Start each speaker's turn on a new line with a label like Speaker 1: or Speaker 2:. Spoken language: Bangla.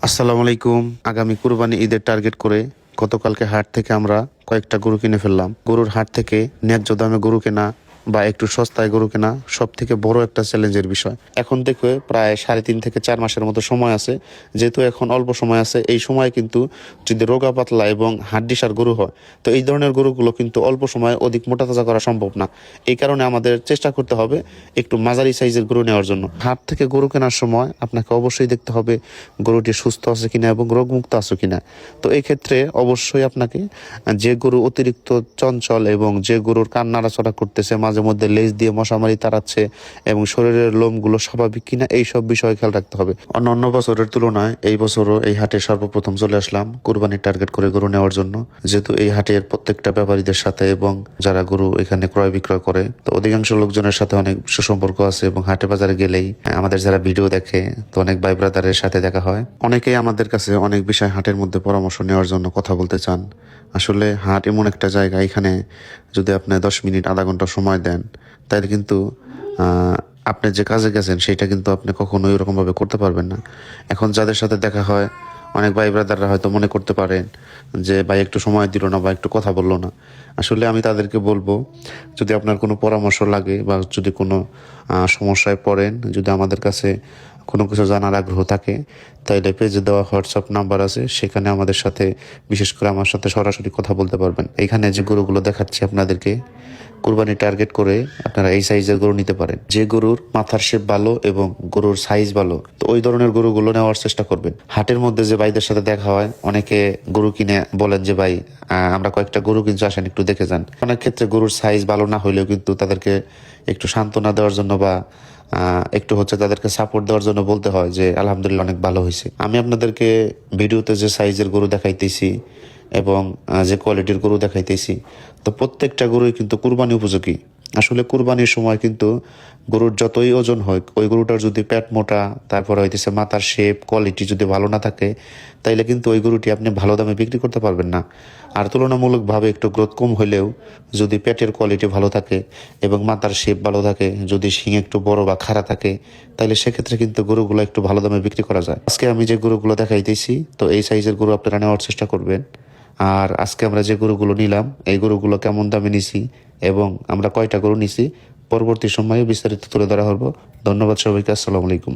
Speaker 1: আসসালামু আলাইকুম। আগামী কুরবানি ঈদের টার্গেট করে গতকালকে হাট থেকে আমরা কয়েকটা গরু কিনে ফেললাম। গরুর হাট থেকে ন্যায্য দামে গরু কেনা বা একটু সস্তায় গরু কেনা সব থেকে বড় একটা চ্যালেঞ্জের বিষয়। এখন থেকে প্রায় 3.5 থেকে 4 মাসের মতো সময় আছে। যেহেতু এখন অল্প সময় আছে, এই সময় কিন্তু যদি রোগা পাতলা এবং হাড্ডিসার গরু হয়, তো এই ধরনের গরুগুলো কিন্তু অল্প সময়ে অধিক মোটা তাজা করা সম্ভব না। এই কারণে আমাদের চেষ্টা করতে হবে একটু মাঝারি সাইজের গরু নেওয়ার জন্য। হাট থেকে গরু কেনার সময় আপনাকে অবশ্যই দেখতে হবে গরুটি সুস্থ আছে কিনা এবং রোগমুক্ত আছে কিনা। তো এই ক্ষেত্রে অবশ্যই আপনাকে যে গরু অতিরিক্ত চঞ্চল এবং যে গরুর কান নাড়াচড়া করতেছে, মাঝে মধ্যে লেজ দিয়ে মশামারি তাড়াচ্ছে এবং শরীরের লোমগুলো স্বাভাবিক কিনা, এই সব বিষয়ে খেয়াল রাখতে হবে। অন্য বছরের তুলনায় এই বছরও এই হাটে সর্বপ্রথম চলে আসলাম কুরবানির টার্গেট করে গরু নেওয়ার জন্য। যেহেতু এই হাটের প্রত্যেকটা ব্যাপারীদের সাথে এবং যারা গরু এখানে ক্রয় বিক্রয় করে, তো অধিকাংশ লোকজনের সাথে অনেক সুসম্পর্ক আছে এবং হাটে বাজারে গেলেই আমাদের যারা ভিডিও দেখে, তো অনেক ভাই ব্রাদারের সাথে দেখা হয়। অনেকেই আমাদের কাছে অনেক বিষয় হাটের মধ্যে পরামর্শ নেওয়ার জন্য কথা বলতে চান। আসলে হাট এমন একটা জায়গা, এখানে যদি আপনি 10 মিনিট আধা ঘন্টা সময় দেন, তাহলে কিন্তু আপনি যে কাজে গেছেন সেটা কিন্তু আপনি কখনোই ওরকমভাবে করতে পারবেন না। এখন যাদের সাথে দেখা হয়, অনেক ভাই ব্রাদাররা হয়তো মনে করতে পারেন যে ভাই একটু সময় দিল না বা একটু কথা বললো না। আসলে আমি তাদেরকে বলবো, যদি আপনার কোনো পরামর্শ লাগে বা যদি কোনো সমস্যায় পড়েন, যদি আমাদের কাছে কোনো কিছু জানার আগ্রহ থাকে, তাইলে পেজে দেওয়া হোয়াটসঅ্যাপ নাম্বার আছে, সেখানে আমাদের সাথে, বিশেষ করে আমার সাথে সরাসরি কথা বলতে পারবেন। এইখানে যে গরুগুলো দেখাচ্ছি আপনাদেরকে, কুরবানি টার্গেট করে আপনারা এই সাইজের গরু নিতে পারেন। যে গরুর মাথার শেপ ভালো এবং গরুর সাইজ ভালো, তো ওই ধরনের গরুগুলো নেওয়ার চেষ্টা করবেন। হাটের মধ্যে যে ভাইদের সাথে দেখা হয়, অনেকে গরু কিনে বলেন যে ভাই আমরা কয়েকটা গরু কিনতে আসেন, একটু দেখে যান। অনেক ক্ষেত্রে গরুর সাইজ ভালো না হইলেও কিন্তু তাদেরকে একটু সান্ত্বনা দেওয়ার জন্য বা একটু তাদেরকে সাপোর্ট দেওয়ার জন্য বলতে হয় যে আলহামদুলিল্লাহ অনেক ভালো হয়েছে। আমি আপনাদেরকে ভিডিওতে যে সাইজের গরু দেখাইতেছি এবং যে কোয়ালিটির গরু দেখাইতেছি, তো প্রত্যেকটা গরুই কিন্তু কুরবানি উপযোগী। আসলে কুরবানির সময় কিন্তু গরুর যতই ওজন হয়, ওই গরুটার যদি পেট মোটা, তারপর হইতেছে মাথার শেপ কোয়ালিটি যদি ভালো না থাকে, তাইলে কিন্তু ওই গরুটি আপনি ভালো দামে বিক্রি করতে পারবেন না। আর তুলনামূলকভাবে একটু গ্রোথ কম হইলেও যদি পেটের কোয়ালিটি ভালো থাকে এবং মাথার শেপ ভালো থাকে, যদি শিং একটু বড় বা খাড়া থাকে, তাইলে সেক্ষেত্রে কিন্তু গরুগুলো একটু ভালো দামে বিক্রি করা যায়। আজকে আমি যে গরুগুলো দেখাইতেছি, তো এই সাইজের গরু আপনারা নেওয়ার চেষ্টা করবেন। আর আজকে আমরা যে গরুগুলো নিলাম, এই গরুগুলো কেমন দামে নিছি এবং আমরা কয়টা গরু নিছি, পরবর্তী সময়ে বিস্তারিত তুলে ধরা হবে। ধন্যবাদ সবাইকে। আসসালামু আলাইকুম।